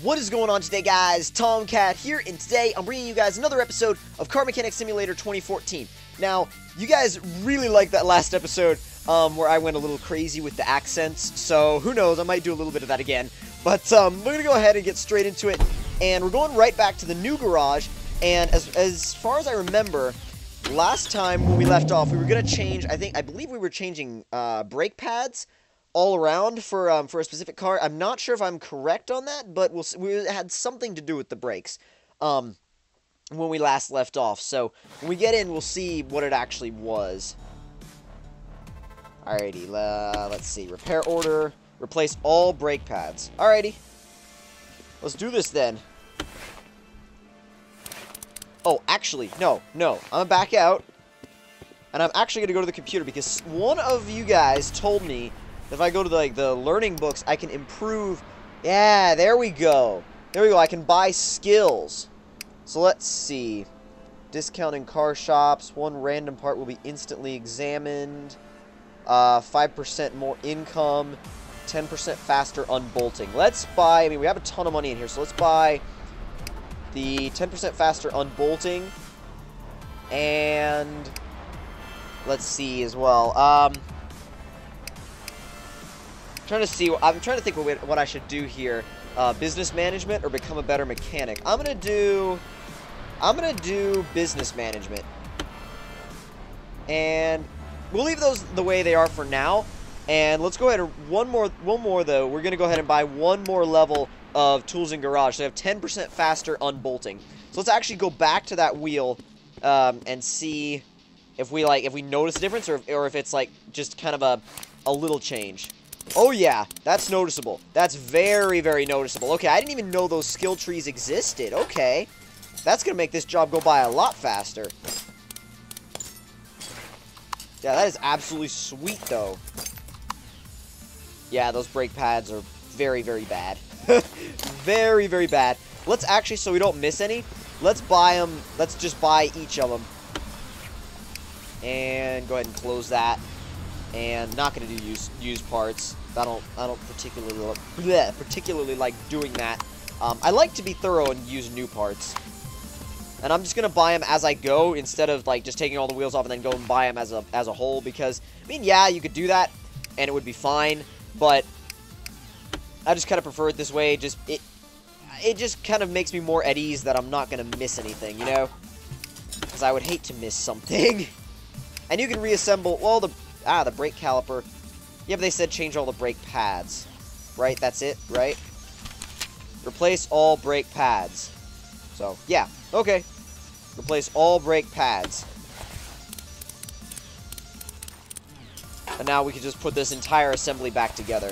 What is going on today, guys? Tomcat here, and today I'm bringing you guys another episode of Car Mechanic Simulator 2014. Now, you guys really liked that last episode where I went a little crazy with the accents, so who knows, I might do a little bit of that again. But we're going to go ahead and get straight into it, and we're going right back to the new garage, and as far as I remember, last time when we left off, we were going to change, I believe we were changing brake pads all around for a specific car. I'm not sure if I'm correct on that, but we had something to do with the brakes when we last left off. So when we get in, we'll see what it actually was. Alrighty, let's see. Repair order. Replace all brake pads. Alrighty. Let's do this then. Oh, actually, no. I'm gonna back out. And I'm actually gonna go to the computer because one of you guys told me if I go to the learning books, I can improve. Yeah, there we go. There we go. I can buy skills. So let's see. Discounting car shops. One random part will be instantly examined. 5% more income. 10% faster unbolting. Let's buy. I mean, we have a ton of money in here, so let's buy the 10% faster unbolting. And let's see as well. I'm trying to think what I should do here. Business management or become a better mechanic. I'm gonna do business management, and we'll leave those the way they are for now. And let's go ahead and one more though. We're gonna go ahead and buy one more level of tools in garage. So we have 10% faster unbolting. So let's actually go back to that wheel and see if we notice a difference or if it's like just kind of a little change. Oh yeah, that's noticeable. That's very, very noticeable. Okay, I didn't even know those skill trees existed. Okay. That's going to make this job go by a lot faster. Yeah, that is absolutely sweet, though. Yeah, those brake pads are very, very bad. Very, very bad. Let's actually, so we don't miss any, let's buy them. Let's just buy each of them. And go ahead and close that. And not going to do used parts. I don't particularly like doing that. I like to be thorough and use new parts. And I'm just going to buy them as I go instead of like just taking all the wheels off and then go and buy them as a whole, because I mean, yeah, you could do that and it would be fine, but I just kind of prefer it this way. It just kind of makes me more at ease that I'm not going to miss anything, you know? Because I would hate to miss something. And you can reassemble, well, the brake caliper. Yeah, but they said change all the brake pads. Right? That's it, right? Replace all brake pads. So, yeah. Okay. Replace all brake pads. And now we can just put this entire assembly back together.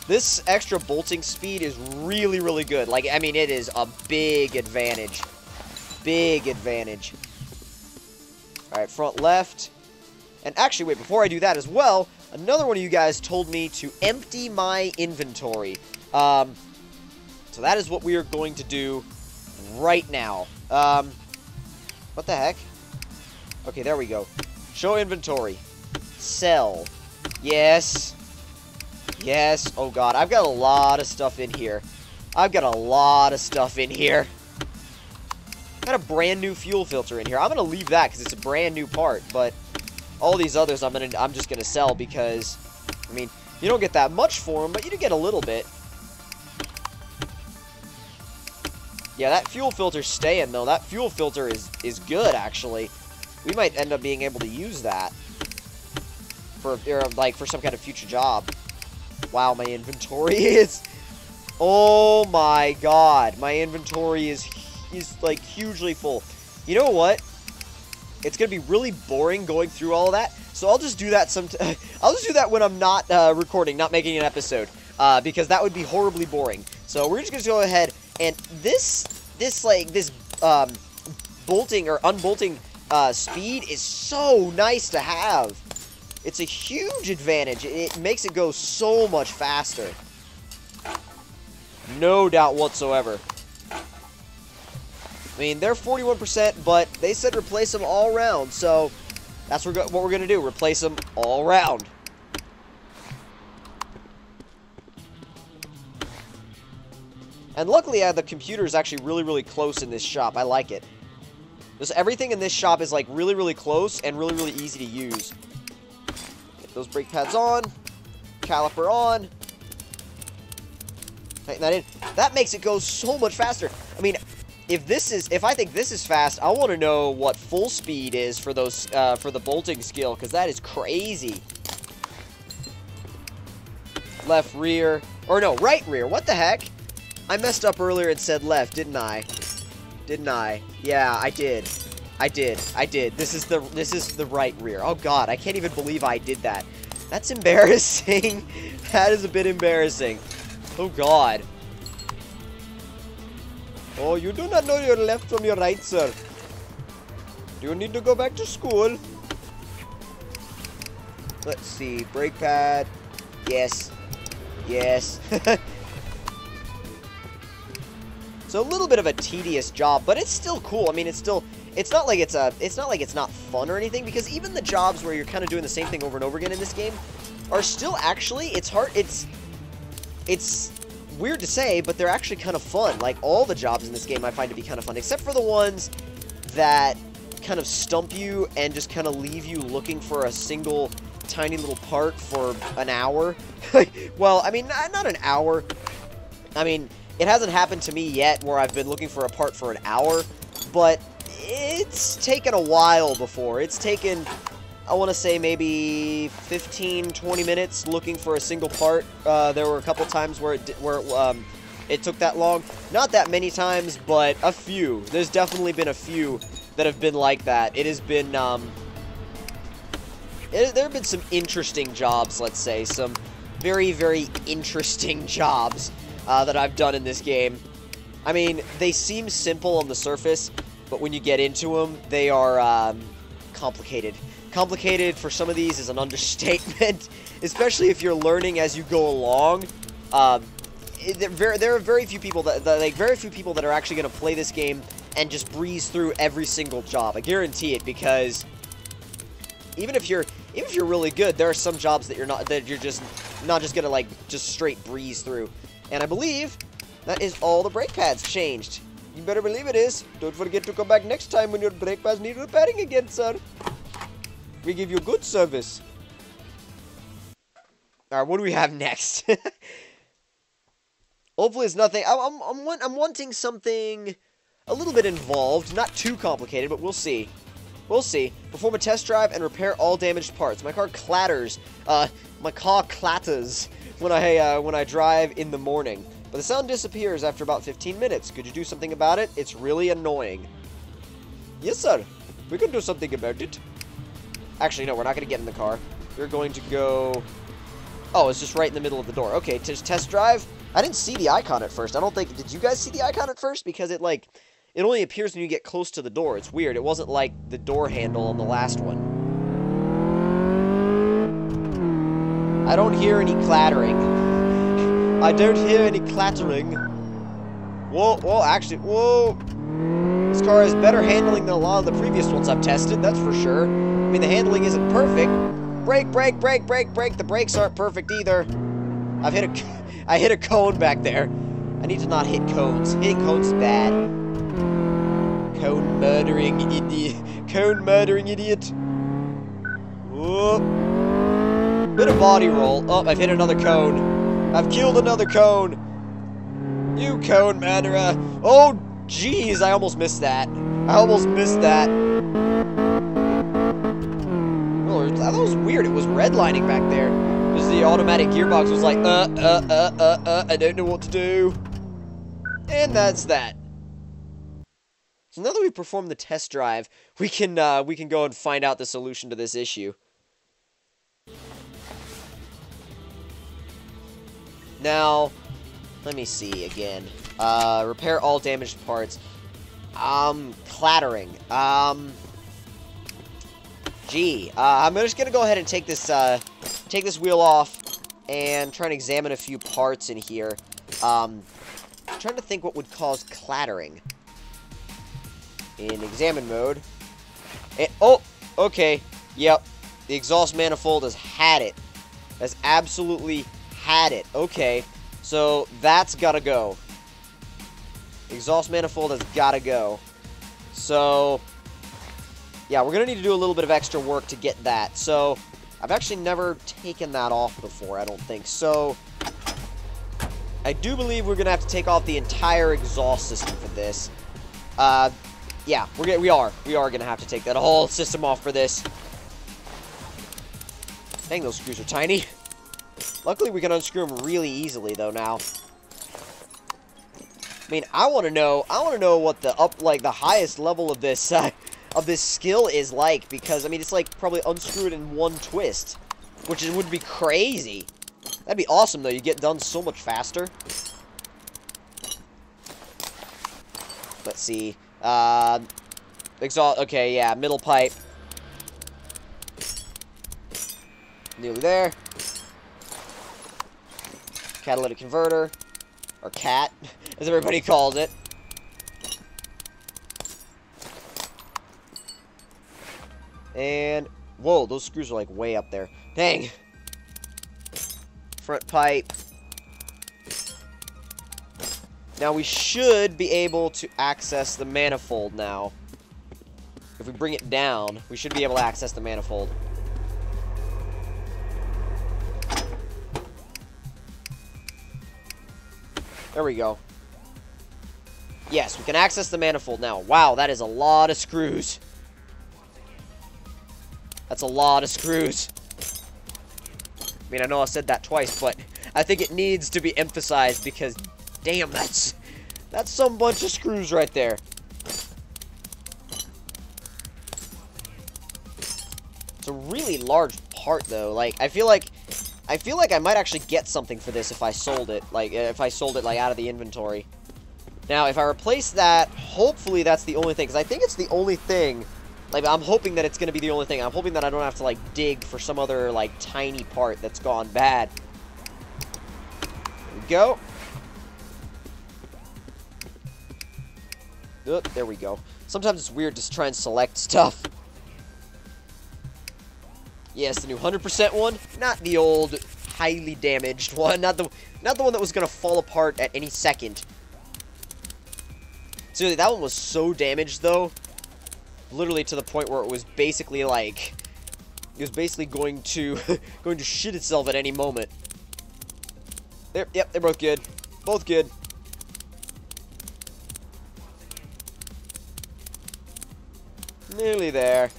This extra bolting speed is really, really good. Like, I mean, it is a big advantage. Big advantage. Alright, front left. And actually, wait, before I do that as well, another one of you guys told me to empty my inventory. So that is what we are going to do right now. What the heck? Okay, there we go. Show inventory. Sell. Yes. Yes. Oh, God. I've got a lot of stuff in here. Got a brand new fuel filter in here. I'm going to leave that because it's a brand new part, but all these others I'm just going to sell because, I mean, you don't get that much for them, but you do get a little bit. Yeah, that fuel filter's staying, though. That fuel filter is good, actually. We might end up being able to use that for some kind of future job. Wow, my inventory is... Oh, my God. My inventory is like, hugely full. You know what? It's going to be really boring going through all of that, so I'll just do that I'll just do that when I'm not recording, not making an episode, because that would be horribly boring. So we're just going to go ahead, and this bolting or unbolting speed is so nice to have. It's a huge advantage. It makes it go so much faster. No doubt whatsoever. I mean, they're 41%, but they said replace them all round, so that's what we're going to do. Replace them all round. And luckily, the computer is actually really, really close in this shop. I like it. Just everything in this shop is, like, really, really close and really, really easy to use. Get those brake pads on. Caliper on. Tighten that in. That makes it go so much faster. I mean, if I think this is fast, I want to know what full speed is for those, for the bolting skill, because that is crazy. Left rear. Or no, right rear. What the heck? I messed up earlier and said left, didn't I? Didn't I? Yeah, I did. I did. This is the right rear. Oh god, I can't even believe I did that. That's embarrassing. That is a bit embarrassing. Oh god. Oh, you do not know your left from your right, sir. Do you need to go back to school? Let's see. Brake pad. Yes. Yes. So a little bit of a tedious job, but it's still cool. I mean, it's not like it's not fun or anything, because even the jobs where you're kind of doing the same thing over and over again in this game are still actually, it's weird to say, but they're actually kind of fun. Like, all the jobs in this game I find to be kind of fun, except for the ones that kind of stump you and just kind of leave you looking for a single tiny little part for an hour. Well, I mean, not an hour. I mean, it hasn't happened to me yet where I've been looking for a part for an hour, but it's taken a while before. It's taken, I want to say, maybe 15, 20 minutes looking for a single part. There were a couple times where it took that long. Not that many times, but a few. There's definitely been a few that have been like that. It has been, there have been some interesting jobs, let's say. Some very, very interesting jobs that I've done in this game. I mean, they seem simple on the surface, but when you get into them, they are complicated. Complicated for some of these is an understatement, especially if you're learning as you go along. There are very few people that are actually going to play this game and just breeze through every single job. I guarantee it, because even if you're really good, there are some jobs that you're just not just gonna just straight breeze through. And I believe that is all the brake pads changed. You better believe it is. Don't forget to come back next time when your brake pads need repairing again, sir. We give you good service. Alright, what do we have next? Hopefully it's nothing. I'm wanting something a little bit involved. Not too complicated, but we'll see. We'll see. Perform a test drive and repair all damaged parts. My car clatters. My car clatters when I drive in the morning. But the sound disappears after about 15 minutes. Could you do something about it? It's really annoying. Yes, sir. We can do something about it. Actually, no, we're not going to get in the car. We're going to go... Oh, it's just right in the middle of the door. Okay, test drive. I didn't see the icon at first. I don't think... Did you guys see the icon at first? Because it only appears when you get close to the door. It's weird. It wasn't like the door handle on the last one. I don't hear any clattering. I don't hear any clattering. Whoa, actually, whoa. This car has better handling than a lot of the previous ones I've tested, that's for sure. I mean, the handling isn't perfect. Brake, brake, brake, brake, brake. The brakes aren't perfect either. I hit a cone back there. I need to not hit cones. Hitting cones is bad. Cone murdering idiot. Cone murdering idiot. Whoop. Bit of body roll. Oh, I've hit another cone. I've killed another cone. You cone murderer. Oh, jeez, I almost missed that. I almost missed that. Oh, that was weird. It was redlining back there. Because the automatic gearbox was like, I don't know what to do. And that's that. So now that we've performed the test drive, we can go and find out the solution to this issue. Now, let me see again. Repair all damaged parts. Clattering. I'm just gonna go ahead and take this wheel off and try and examine a few parts in here. I'm trying to think what would cause clattering. In examine mode. Oh, okay. Yep. The exhaust manifold has had it. Has absolutely had it. Okay. So, that's gotta go. Exhaust manifold has got to go. So, yeah, we're going to need to do a little bit of extra work to get that. So, I've actually never taken that off before, I don't think. So, I do believe we're going to have to take off the entire exhaust system for this. Yeah, we are going to have to take that whole system off for this. Dang, those screws are tiny. Luckily, we can unscrew them really easily, though, now. I mean, I want to know what the highest level of this skill is like, because, I mean, it's like probably unscrew it in one twist, which would be crazy. That'd be awesome, though. You get done so much faster. Let's see. Exhaust, okay, yeah, middle pipe. Nearly there. Catalytic converter. Or CAT, as everybody calls it. And, whoa, those screws are like way up there. Dang. Front pipe. Now we should be able to access the manifold now. If we bring it down, we should be able to access the manifold. There we go. Yes, we can access the manifold now. Wow, that is a lot of screws. That's a lot of screws. I mean, I know I said that twice, but I think it needs to be emphasized because, damn, that's some bunch of screws right there. It's a really large part, though. Like, I feel like I might actually get something for this if I sold it. Like, if I sold it, like, out of the inventory. Now, if I replace that, hopefully that's the only thing. Because I think it's the only thing. Like, I'm hoping that it's going to be the only thing. I'm hoping that I don't have to, like, dig for some other, like, tiny part that's gone bad. There we go. Oh, there we go. Sometimes it's weird to try and select stuff. Yes, the new 100% one, not the old, highly damaged one, not the one that was gonna fall apart at any second. Seriously, that one was so damaged though, literally to the point where it was basically like, going to going to shit itself at any moment. There, yep, they're both good, both good. Nearly there.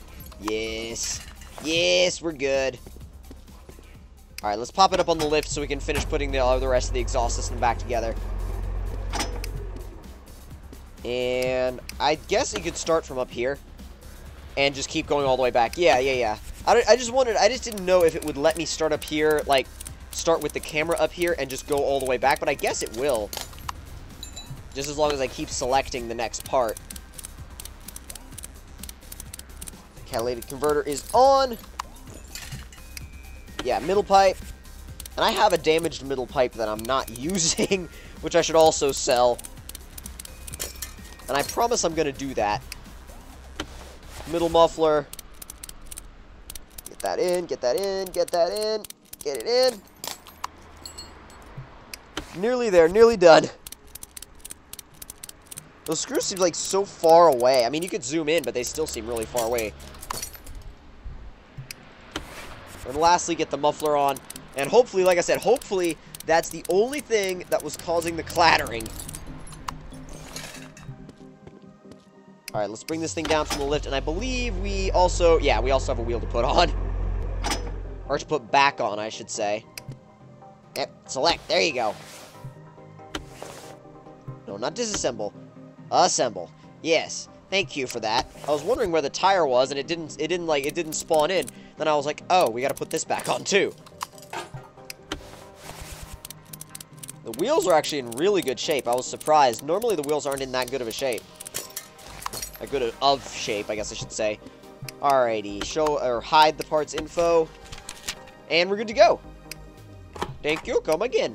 Yes. Yes, we're good. Alright, let's pop it up on the lift so we can finish putting the rest of the exhaust system back together. And I guess you could start from up here and just keep going all the way back. Yeah. I just didn't know if it would let me start up here, like, start with the camera up here and just go all the way back, but I guess it will. Just as long as I keep selecting the next part. Catalytic converter is on. Yeah, middle pipe. And I have a damaged middle pipe that I'm not using, which I should also sell. And I promise I'm going to do that. Middle muffler. Get that in, get that in, get that in. Get it in. Nearly there, nearly done. Those screws seem like so far away. I mean, you could zoom in, but they still seem really far away. And lastly, get the muffler on. And hopefully, like I said, hopefully that's the only thing that was causing the clattering. Alright, let's bring this thing down from the lift. And I believe we also have a wheel to put on. Or to put back on, I should say. Yep, select. There you go. No, not disassemble. Assemble. Yes. Thank you for that. I was wondering where the tire was, and it didn't spawn in. Then I was like, oh, we gotta put this back on, too. The wheels are actually in really good shape. I was surprised. Normally, the wheels aren't in that good of a shape. Shape, I guess I should say. Alrighty. Show, or hide the parts info. And we're good to go. Thank you. Come again.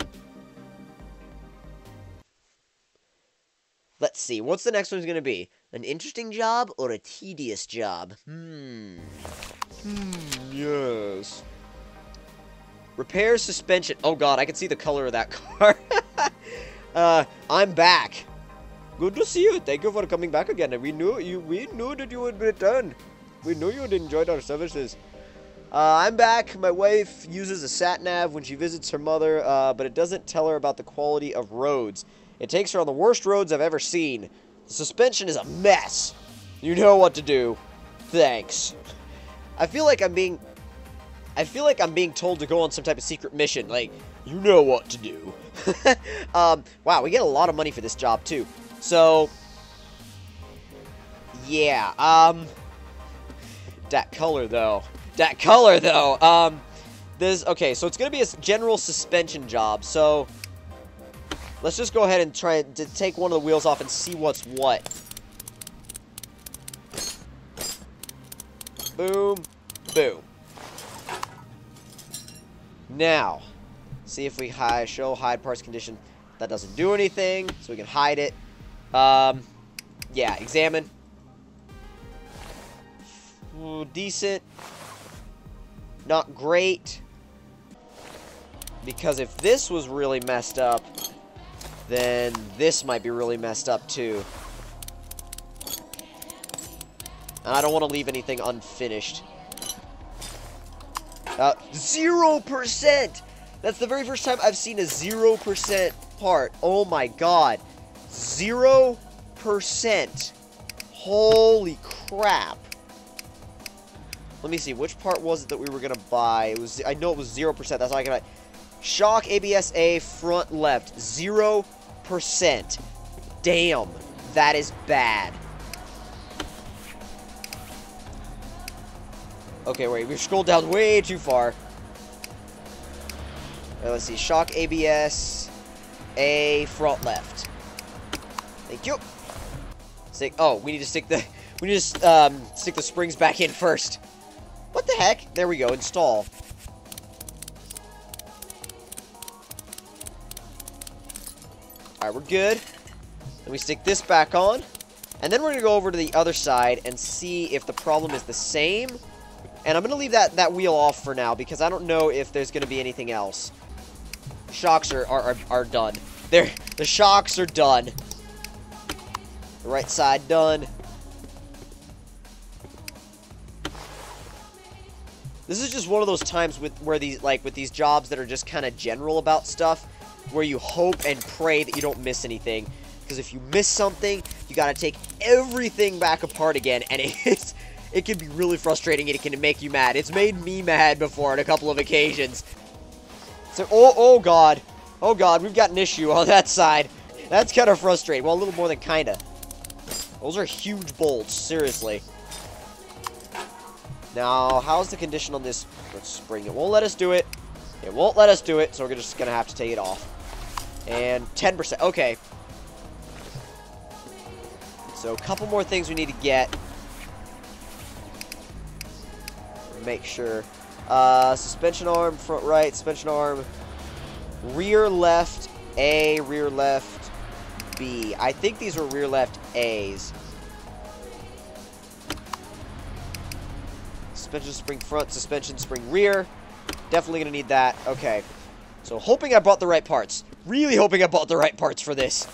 Let's see. What's the next one's gonna be? An interesting job or a tedious job? Yes. Repair suspension. Oh god, I can see the color of that car. I'm back. Good to see you. Thank you for coming back again. We knew that you would return. We knew you'd enjoyed our services. I'm back. My wife uses a sat-nav when she visits her mother, but it doesn't tell her about the quality of roads. It takes her on the worst roads I've ever seen. The suspension is a mess. You know what to do. Thanks. I feel like I'm being told to go on some type of secret mission. Like, you know what to do. Wow, we get a lot of money for this job, too. So, yeah, that color, though. Okay, so it's gonna be a general suspension job, so let's just go ahead and try to take one of the wheels off and see what's what. Boom, boom. Now, see if we show hide parts condition. That doesn't do anything, so we can hide it. Yeah, examine. Ooh, decent. Not great. Because if this was really messed up, then this might be really messed up too. And I don't want to leave anything unfinished. 0%! That's the very first time I've seen a 0% part. Oh my god. 0%. Holy crap. Let me see. Which part was it that we were going to buy? I know it was 0%. That's all I can buy. Shock ABS-A front left. 0%. Damn. That is bad. Okay, wait. We've scrolled down way too far. Let's see. Shock ABS-A front left. Thank you. We need to stick the stick the springs back in first. What the heck? There we go. Install. Alright, we're good. Then we stick this back on. And then we're going to go over to the other side and see if the problem is the same. And I'm going to leave that wheel off for now because I don't know if there's going to be anything else. Shocks are done. The shocks are done. The right side done. This is just one of those times with these jobs that are just kind of general about stuff, where you hope and pray that you don't miss anything. Because if you miss something, you gotta take everything back apart again, and it can be really frustrating and it can make you mad. It's made me mad before on a couple of occasions. So, oh god, we've got an issue on that side. That's kind of frustrating. Well, a little more than kinda. Those are huge bolts, seriously. Now, how's the condition on this spring? It won't let us do it. It won't let us do it, so we're just going to have to take it off. And 10%. Okay. So, a couple more things we need to get. Make sure. Suspension arm, front right, suspension arm, rear left A, rear left B. I think these are rear left A's. Suspension spring front, suspension spring rear. Definitely going to need that. Okay. So, hoping I bought the right parts. Really hoping I bought the right parts for this.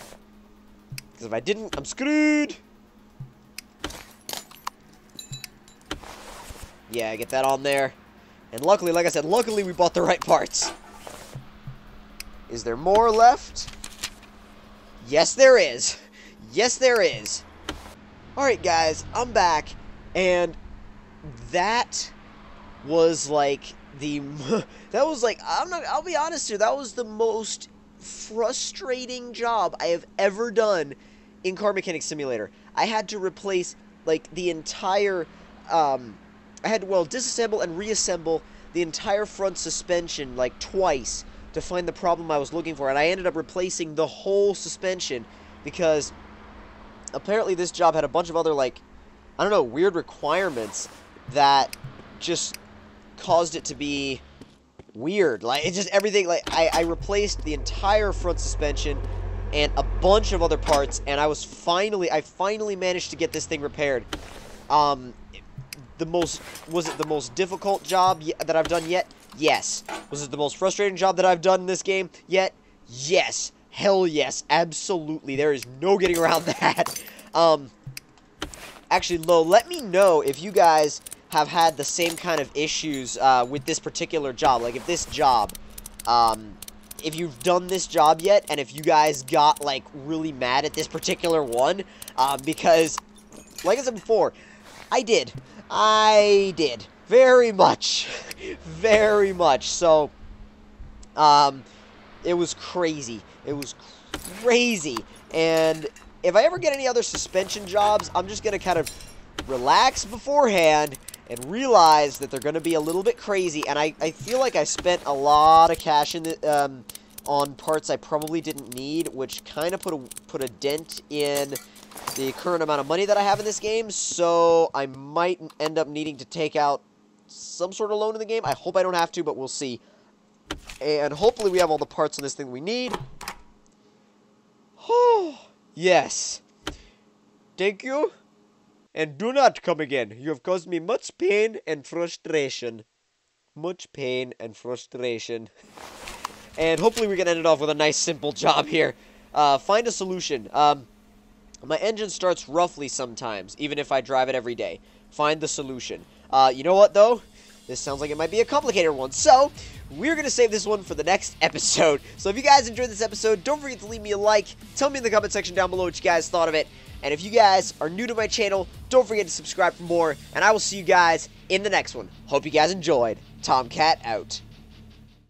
Because if I didn't, I'm screwed. Yeah, get that on there. And luckily, like I said, luckily we bought the right parts. Is there more left? Yes, there is. Yes, there is. Alright, guys, I'm back. And that was like I'll be honest here, that was the most frustrating job I have ever done in Car Mechanic Simulator. I had to replace like the entire I had to disassemble and reassemble the entire front suspension like twice to find the problem I was looking for, and I ended up replacing the whole suspension because apparently this job had a bunch of other like, I don't know, weird requirements that just caused it to be weird. Like, it's just everything, like, I replaced the entire front suspension and a bunch of other parts, and I finally managed to get this thing repaired. Was it the most difficult job that I've done yet? Yes. Was it the most frustrating job that I've done in this game yet? Yes. Hell yes, absolutely. There is no getting around that. Actually, Lo, let me know if you guys have had the same kind of issues with this particular job. Like, if this job, if you've done this job yet, and if you guys got, like, really mad at this particular one, because, like I said before, I did. Very much. Very much. So, it was crazy. It was crazy. And if I ever get any other suspension jobs, I'm just going to kind of relax beforehand and realize that they're going to be a little bit crazy. And I feel like I spent a lot of cash in the, on parts I probably didn't need, which kind of put a dent in the current amount of money that I have in this game. So I might end up needing to take out some sort of loan in the game. I hope I don't have to, but we'll see. And hopefully we have all the parts on this thing we need. Oh, yes. Thank you. And do not come again. You have caused me much pain and frustration. Much pain and frustration. And hopefully we can end it off with a nice, simple job here. Find a solution. My engine starts roughly sometimes, even if I drive it every day. Find the solution. You know what, though? This sounds like it might be a complicated one. So, we're going to save this one for the next episode. So, if you guys enjoyed this episode, don't forget to leave me a like. Tell me in the comment section down below what you guys thought of it. And if you guys are new to my channel, don't forget to subscribe for more. And I will see you guys in the next one. Hope you guys enjoyed. Tomcat out.